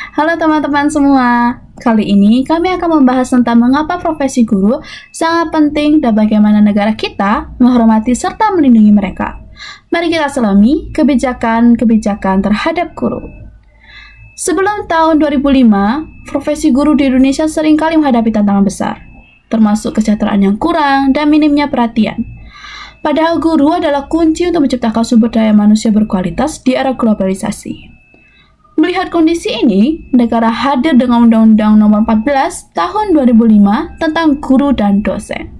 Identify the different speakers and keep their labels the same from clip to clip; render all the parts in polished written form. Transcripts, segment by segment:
Speaker 1: Halo teman-teman semua, kali ini kami akan membahas tentang mengapa profesi guru sangat penting dan bagaimana negara kita menghormati serta melindungi mereka. Mari kita selami kebijakan-kebijakan terhadap guru. Sebelum tahun 2005, profesi guru di Indonesia seringkali menghadapi tantangan besar, termasuk kesejahteraan yang kurang dan minimnya perhatian. Padahal guru adalah kunci untuk menciptakan sumber daya manusia berkualitas di era globalisasi. Melihat kondisi ini, negara hadir dengan Undang-Undang Nomor 14 Tahun 2005 tentang guru dan dosen.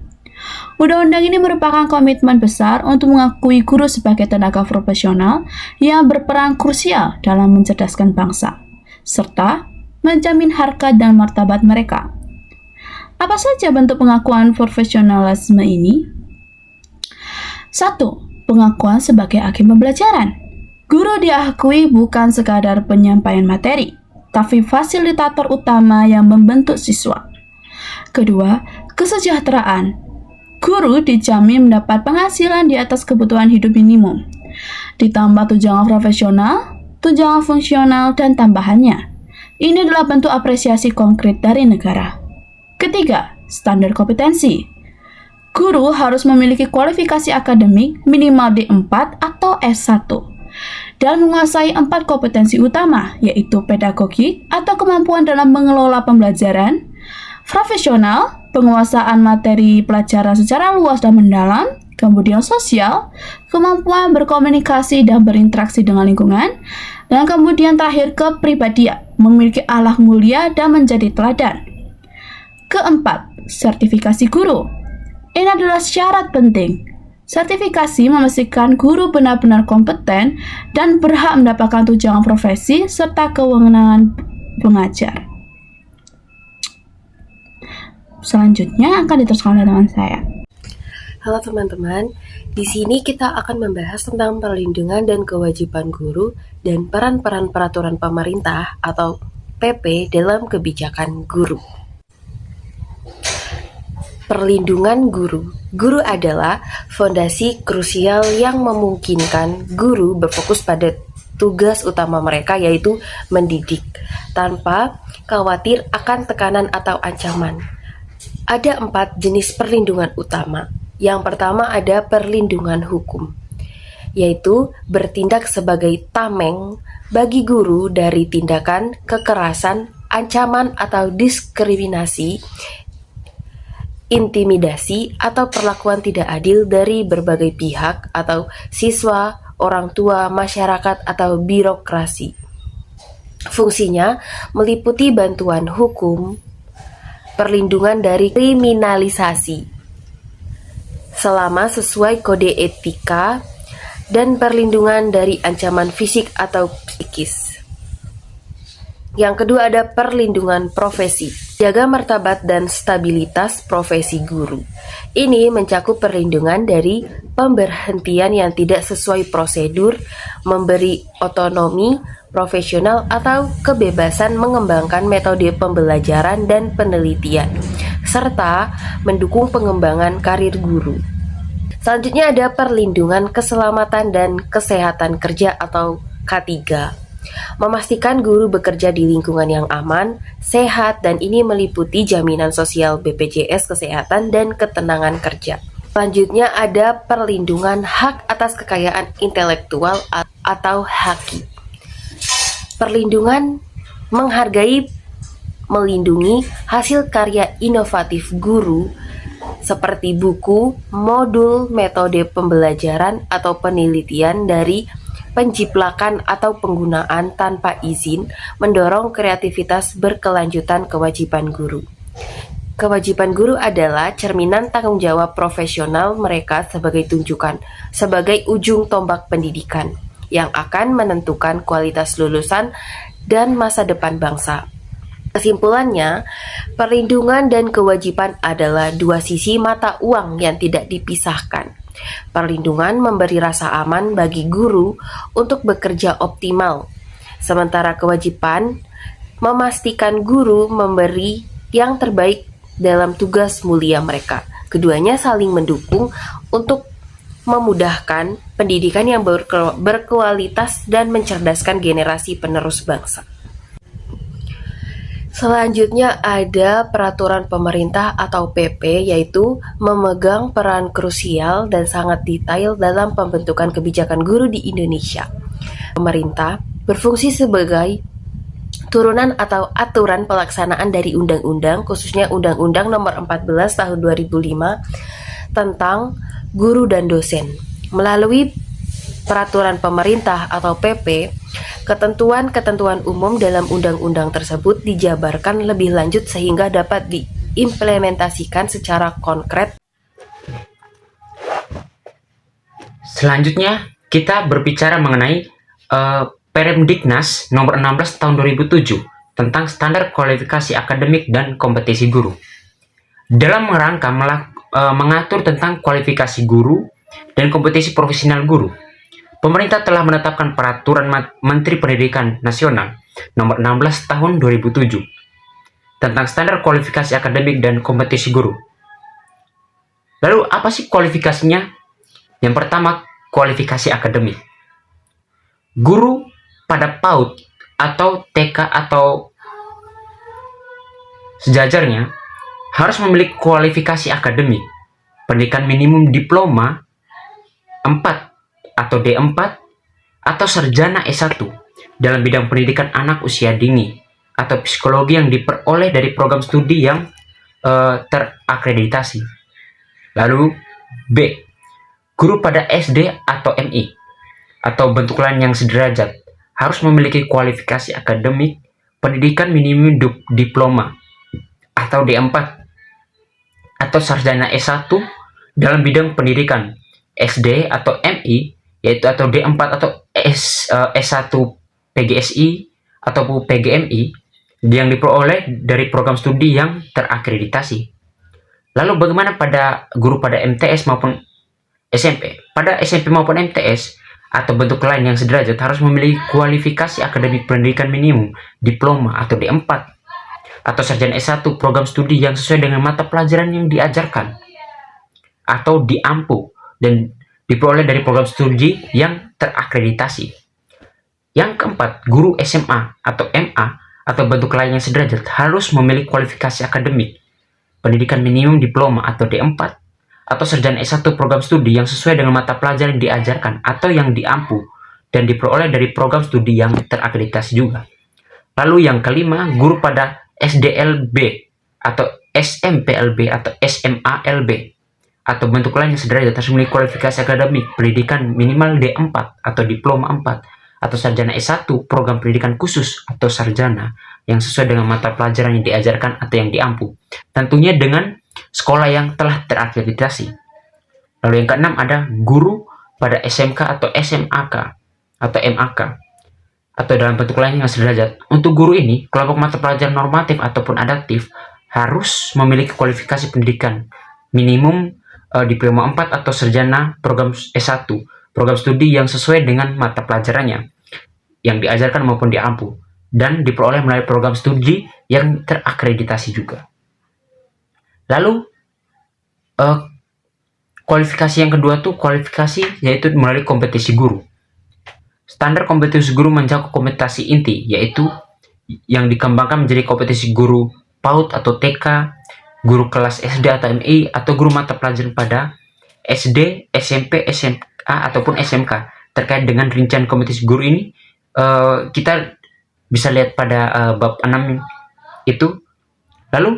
Speaker 1: Undang-undang ini merupakan komitmen besar untuk mengakui guru sebagai tenaga profesional yang berperan krusial dalam mencerdaskan bangsa, serta menjamin harkat dan martabat mereka. Apa saja bentuk pengakuan profesionalisme ini? 1. Pengakuan sebagai agen pembelajaran. Guru diakui bukan sekadar penyampaian materi, tapi fasilitator utama yang membentuk siswa. Kedua, kesejahteraan. Guru dijamin mendapat penghasilan di atas kebutuhan hidup minimum, ditambah tunjangan profesional, tunjangan fungsional, dan tambahannya. Ini adalah bentuk apresiasi konkret dari negara. Ketiga, standar kompetensi. Guru harus memiliki kualifikasi akademik minimal D4 atau S1 dan menguasai 4 kompetensi utama, yaitu pedagogik atau kemampuan dalam mengelola pembelajaran, profesional, penguasaan materi pelajaran secara luas dan mendalam, kemudian sosial, kemampuan berkomunikasi dan berinteraksi dengan lingkungan, dan kemudian terakhir kepribadian, memiliki akhlak mulia dan menjadi teladan. Keempat, sertifikasi guru. Ini adalah syarat penting. Sertifikasi memastikan guru benar-benar kompeten dan berhak mendapatkan tunjangan profesi serta kewenangan mengajar. Selanjutnya akan diteruskan oleh teman saya.
Speaker 2: Halo teman-teman, di sini kita akan membahas tentang perlindungan dan kewajiban guru dan peran-peran peraturan pemerintah atau PP dalam kebijakan guru. Perlindungan guru. Guru adalah fondasi krusial yang memungkinkan guru berfokus pada tugas utama mereka, yaitu mendidik, tanpa khawatir akan tekanan atau ancaman. Ada 4 jenis perlindungan utama. Yang pertama ada perlindungan hukum, yaitu bertindak sebagai tameng bagi guru dari tindakan kekerasan, ancaman atau diskriminasi, intimidasi, atau perlakuan tidak adil dari berbagai pihak atau siswa, orang tua, masyarakat, atau birokrasi. Fungsinya meliputi bantuan hukum, perlindungan dari kriminalisasi selama sesuai kode etika, dan perlindungan dari ancaman fisik atau psikis. Yang kedua ada perlindungan profesi, jaga martabat dan stabilitas profesi guru. Ini mencakup perlindungan dari pemberhentian yang tidak sesuai prosedur, memberi otonomi profesional atau kebebasan mengembangkan metode pembelajaran dan penelitian, serta mendukung pengembangan karir guru. Selanjutnya ada perlindungan keselamatan dan kesehatan kerja atau K3. Memastikan guru bekerja di lingkungan yang aman, sehat, dan ini meliputi jaminan sosial BPJS Kesehatan dan ketenangan kerja. Selanjutnya ada perlindungan hak atas kekayaan intelektual atau HAKI. Perlindungan menghargai, melindungi hasil karya inovatif guru seperti buku, modul, metode pembelajaran, atau penelitian dari penjiplakan atau penggunaan tanpa izin, mendorong kreativitas berkelanjutan. Kewajiban guru. Kewajiban guru adalah cerminan tanggung jawab profesional mereka sebagai ujung tombak pendidikan yang akan menentukan kualitas lulusan dan masa depan bangsa. Kesimpulannya, perlindungan dan kewajiban adalah dua sisi mata uang yang tidak dipisahkan. Perlindungan memberi rasa aman bagi guru untuk bekerja optimal, sementara kewajiban memastikan guru memberi yang terbaik dalam tugas mulia mereka. Keduanya saling mendukung untuk memudahkan pendidikan yang berkualitas dan mencerdaskan generasi penerus bangsa. Selanjutnya ada peraturan pemerintah atau PP, yaitu memegang peran krusial dan sangat detail dalam pembentukan kebijakan guru di Indonesia. Pemerintah berfungsi sebagai turunan atau aturan pelaksanaan dari undang-undang, khususnya Undang-Undang Nomor 14 Tahun 2005 tentang guru dan dosen. Melalui peraturan pemerintah atau PP, ketentuan-ketentuan umum dalam undang-undang tersebut dijabarkan lebih lanjut sehingga dapat diimplementasikan secara konkret.
Speaker 3: Selanjutnya, kita berbicara mengenai Permendiknas nomor 16 tahun 2007 tentang standar kualifikasi akademik dan kompetisi guru. Dalam rangka mengatur tentang kualifikasi guru dan kompetisi profesional guru, pemerintah telah menetapkan Peraturan Menteri Pendidikan Nasional nomor 16 tahun 2007 tentang standar kualifikasi akademik dan kompetisi guru. Lalu apa sih kualifikasinya? Yang pertama, kualifikasi akademik. Guru pada PAUD atau TK atau sejajarnya harus memiliki kualifikasi akademik, pendidikan minimum diploma 4 atau D4 atau sarjana S1 dalam bidang pendidikan anak usia dini atau psikologi yang diperoleh dari program studi yang terakreditasi. Lalu B, guru pada SD atau MI atau bentuk lain yang sederajat harus memiliki kualifikasi akademik pendidikan minimum diploma atau D4 atau sarjana S1 dalam bidang pendidikan SD atau MI, yaitu atau D4 atau S1 PGSI atau PGMI yang diperoleh dari program studi yang terakreditasi. Lalu bagaimana pada guru pada MTS maupun SMP? Pada SMP maupun MTS atau bentuk lain yang sederajat harus memiliki kualifikasi akademik pendidikan minimum diploma atau D4 atau sarjana S1 program studi yang sesuai dengan mata pelajaran yang diajarkan atau diampu dan diperoleh dari program studi yang terakreditasi. Yang keempat, guru SMA atau MA atau bentuk lain yang sederajat harus memiliki kualifikasi akademik pendidikan minimum diploma atau D4 atau sarjana S1 program studi yang sesuai dengan mata pelajaran yang diajarkan atau yang diampu dan diperoleh dari program studi yang terakreditasi juga. Lalu yang kelima, guru pada SDLB atau SMPLB atau SMALB atau bentuk lain yang sederajat harus memiliki kualifikasi akademik pendidikan minimal D4 atau diploma 4 atau sarjana S1 program pendidikan khusus atau sarjana yang sesuai dengan mata pelajaran yang diajarkan atau yang diampu, tentunya dengan sekolah yang telah terakreditasi. Lalu yang keenam ada guru pada SMK atau SMAK atau MAK atau dalam bentuk lain yang sederajat. Untuk guru ini, kelompok mata pelajaran normatif ataupun adaptif harus memiliki kualifikasi pendidikan minimum diploma 4 atau sarjana program S1 program studi yang sesuai dengan mata pelajarannya yang diajarkan maupun diampu dan diperoleh melalui program studi yang terakreditasi juga. Lalu kualifikasi yang kedua tuh kualifikasi yaitu melalui kompetisi guru. Standar kompetisi guru mencakup kompetisi inti, yaitu yang dikembangkan menjadi kompetisi guru PAUD atau TK, guru kelas SD atau MI, atau guru mata pelajaran pada SD, SMP, SMA ataupun SMK. Terkait dengan rincian kompetisi guru ini, kita bisa lihat pada bab 6 itu. Lalu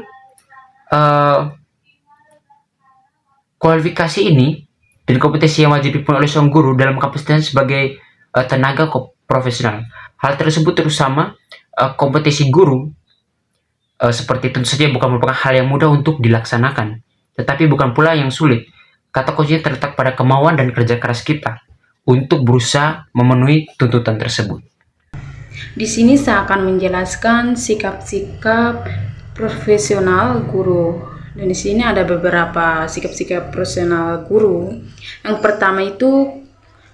Speaker 3: kualifikasi ini dan kompetisi yang wajib dipenuhi oleh seorang guru dalam kapasitasnya sebagai tenaga profesional. Hal tersebut terutama kompetisi guru seperti tentu saja bukan merupakan hal yang mudah untuk dilaksanakan, tetapi bukan pula yang sulit. Kata kuncinya terletak pada kemauan dan kerja keras kita untuk berusaha memenuhi tuntutan tersebut.
Speaker 4: Di sini saya akan menjelaskan sikap-sikap profesional guru. Dan di sini ada beberapa sikap-sikap profesional guru. Yang pertama itu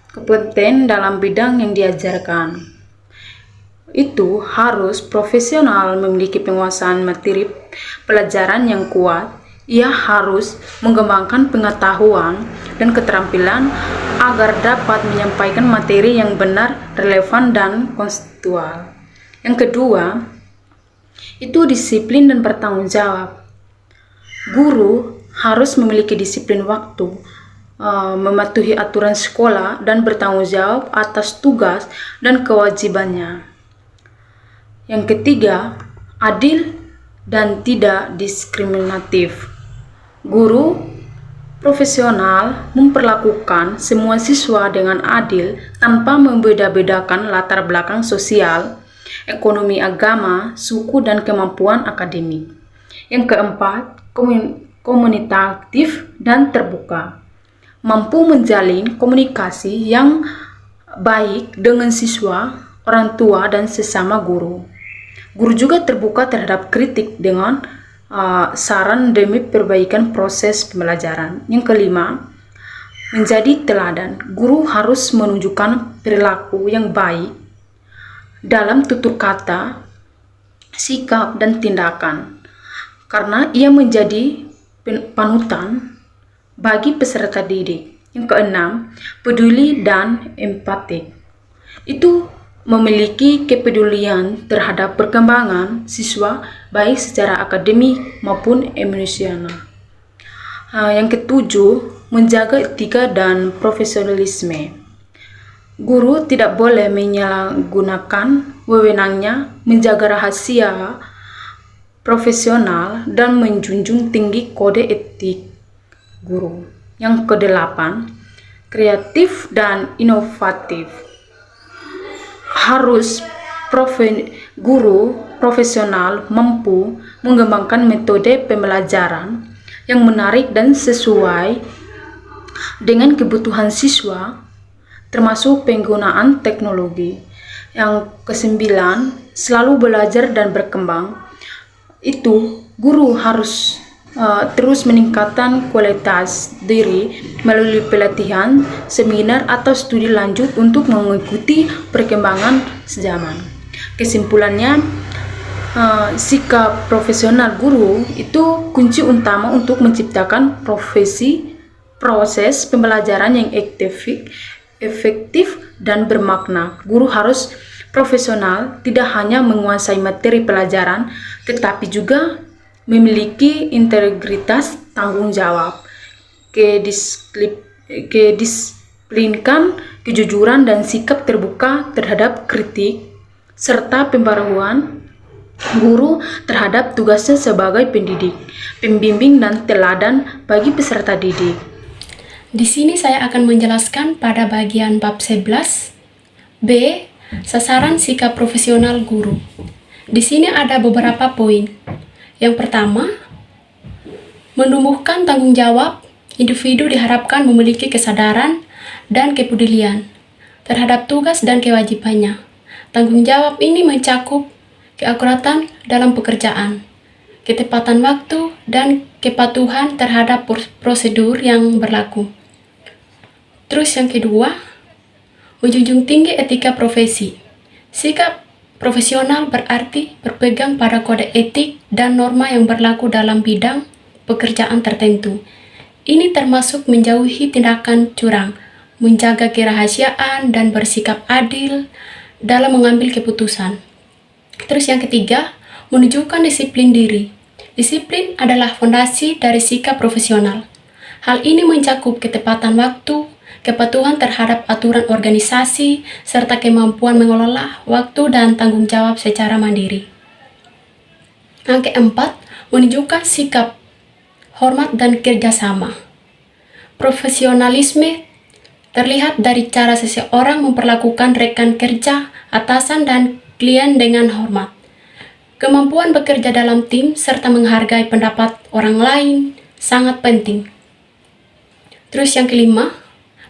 Speaker 4: kompeten dalam bidang yang diajarkan. Itu harus profesional, memiliki penguasaan materi pelajaran yang kuat. Ia harus mengembangkan pengetahuan dan keterampilan agar dapat menyampaikan materi yang benar, relevan, dan kontekstual. Yang kedua, itu disiplin dan bertanggung jawab. Guru harus memiliki disiplin waktu, mematuhi aturan sekolah, dan bertanggung jawab atas tugas dan kewajibannya. Yang ketiga, adil dan tidak diskriminatif. Guru profesional memperlakukan semua siswa dengan adil tanpa membeda-bedakan latar belakang sosial, ekonomi, agama, suku, dan kemampuan akademik. Yang keempat, komunikatif dan terbuka. Mampu menjalin komunikasi yang baik dengan siswa, orang tua, dan sesama guru. Guru juga terbuka terhadap kritik dengan saran demi perbaikan proses pembelajaran. Yang kelima, menjadi teladan. Guru harus menunjukkan perilaku yang baik dalam tutur kata, sikap, dan tindakan, karena ia menjadi panutan bagi peserta didik. Yang keenam, peduli dan empatik. Itu memiliki kepedulian terhadap perkembangan siswa baik secara akademik maupun emosional. Yang ketujuh, menjaga etika dan profesionalisme. Guru tidak boleh menyalahgunakan wewenangnya, menjaga rahasia profesional, dan menjunjung tinggi kode etik guru. Yang kedelapan, kreatif dan inovatif. Harus guru profesional mampu mengembangkan metode pembelajaran yang menarik dan sesuai dengan kebutuhan siswa, termasuk penggunaan teknologi. Yang kesembilan, selalu belajar dan berkembang. Itu guru harus terus meningkatkan kualitas diri melalui pelatihan, seminar, atau studi lanjut untuk mengikuti perkembangan zaman. Kesimpulannya, sikap profesional guru itu kunci utama untuk menciptakan proses pembelajaran yang efektif dan bermakna. Guru harus profesional, tidak hanya menguasai materi pelajaran, tetapi juga memiliki integritas, tanggung jawab, kedisiplinkan, kejujuran, dan sikap terbuka terhadap kritik, serta pembaruan guru terhadap tugasnya sebagai pendidik, pembimbing, dan teladan bagi peserta didik.
Speaker 5: Di sini saya akan menjelaskan pada bagian bab 11, B, sasaran sikap profesional guru. Di sini ada beberapa poin. Yang pertama, menumbuhkan tanggung jawab. Individu diharapkan memiliki kesadaran dan kepedulian terhadap tugas dan kewajibannya. Tanggung jawab ini mencakup keakuratan dalam pekerjaan, ketepatan waktu, dan kepatuhan terhadap prosedur yang berlaku. Terus yang kedua, menjunjung tinggi etika profesi. Sikap profesional berarti berpegang pada kode etik dan norma yang berlaku dalam bidang pekerjaan tertentu. Ini termasuk menjauhi tindakan curang, menjaga kerahasiaan, dan bersikap adil dalam mengambil keputusan. Terus yang ketiga, menunjukkan disiplin diri. Disiplin adalah fondasi dari sikap profesional. Hal ini mencakup ketepatan waktu, kepatuhan terhadap aturan organisasi, serta kemampuan mengelola waktu dan tanggung jawab secara mandiri. Yang keempat, menunjukkan sikap hormat dan kerjasama. Profesionalisme terlihat dari cara seseorang memperlakukan rekan kerja, atasan, dan klien dengan hormat. Kemampuan bekerja dalam tim serta menghargai pendapat orang lain sangat penting. Terus yang kelima,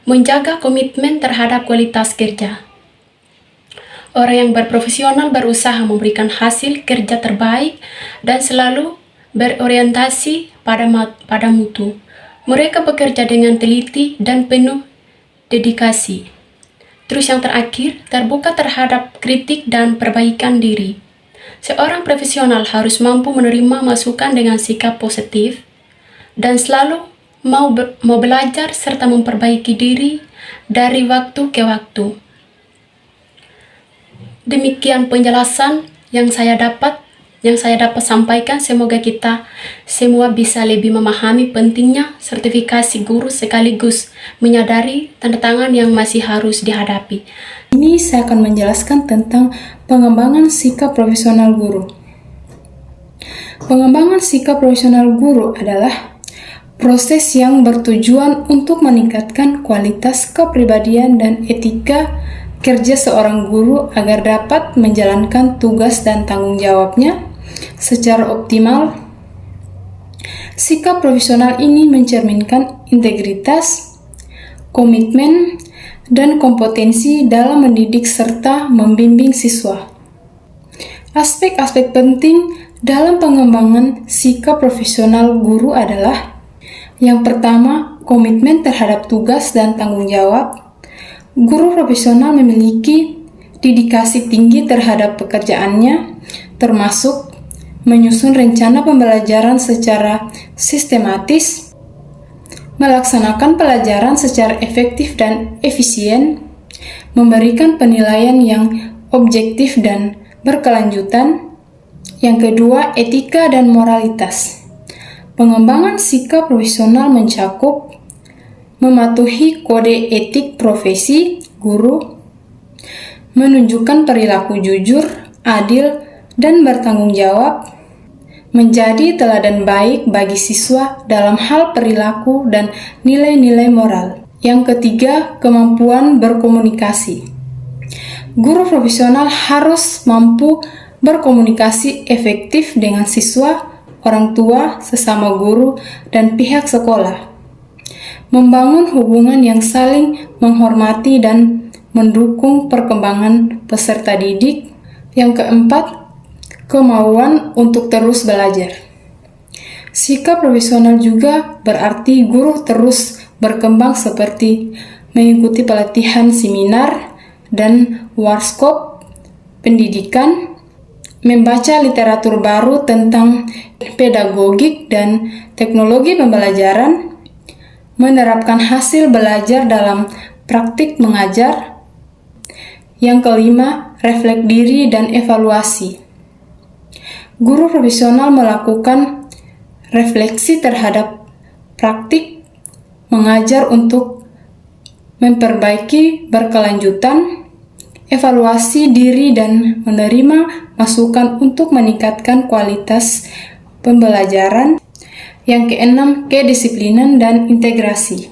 Speaker 5: menjaga komitmen terhadap kualitas kerja. Orang yang berprofesional berusaha memberikan hasil kerja terbaik dan selalu berorientasi pada mutu. Mereka bekerja dengan teliti dan penuh dedikasi. Terus yang terakhir, terbuka terhadap kritik dan perbaikan diri. Seorang profesional harus mampu menerima masukan dengan sikap positif dan selalu mau belajar serta memperbaiki diri dari waktu ke waktu. Demikian penjelasan yang saya dapat yang saya dapat sampaikan, semoga kita semua bisa lebih memahami pentingnya sertifikasi guru sekaligus menyadari tanda tangan yang masih harus dihadapi.
Speaker 4: Ini saya akan menjelaskan tentang pengembangan sikap profesional guru. Pengembangan sikap profesional guru adalah proses yang bertujuan untuk meningkatkan kualitas kepribadian dan etika kerja seorang guru agar dapat menjalankan tugas dan tanggung jawabnya secara optimal. Sikap profesional ini mencerminkan integritas, komitmen, dan kompetensi dalam mendidik serta membimbing siswa. Aspek-aspek penting dalam pengembangan sikap profesional guru adalah: yang pertama, komitmen terhadap tugas dan tanggung jawab. Guru profesional memiliki dedikasi tinggi terhadap pekerjaannya, termasuk menyusun rencana pembelajaran secara sistematis, melaksanakan pelajaran secara efektif dan efisien, memberikan penilaian yang objektif dan berkelanjutan. Yang kedua, etika dan moralitas. Pengembangan sikap profesional mencakup mematuhi kode etik profesi guru, menunjukkan perilaku jujur, adil, dan bertanggung jawab, menjadi teladan baik bagi siswa dalam hal perilaku dan nilai-nilai moral. Yang ketiga, kemampuan berkomunikasi. Guru profesional harus mampu berkomunikasi efektif dengan siswa, orang tua, sesama guru, dan pihak sekolah. Membangun hubungan yang saling menghormati dan mendukung perkembangan peserta didik. Yang keempat, kemauan untuk terus belajar. Sikap profesional juga berarti guru terus berkembang seperti mengikuti pelatihan seminar dan workshop pendidikan, membaca literatur baru tentang pedagogik dan teknologi pembelajaran, menerapkan hasil belajar dalam praktik mengajar. Yang kelima, refleks diri dan evaluasi. Guru profesional melakukan refleksi terhadap praktik mengajar untuk memperbaiki berkelanjutan, evaluasi diri dan menerima masukan untuk meningkatkan kualitas pembelajaran. Yang keenam, kedisiplinan dan integrasi.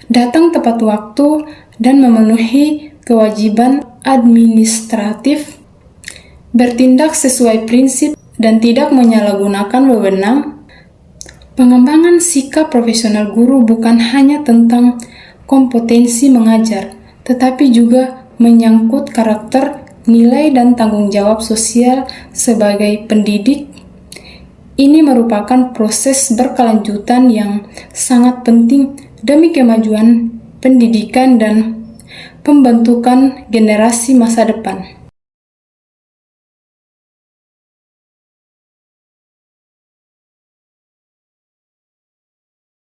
Speaker 4: Datang tepat waktu dan memenuhi kewajiban administratif, bertindak sesuai prinsip dan tidak menyalahgunakan wewenang. Pengembangan sikap profesional guru bukan hanya tentang kompetensi mengajar, tetapi juga menyangkut karakter, nilai, dan tanggung jawab sosial sebagai pendidik. Ini merupakan proses berkelanjutan yang sangat penting demi kemajuan pendidikan dan pembentukan generasi masa depan.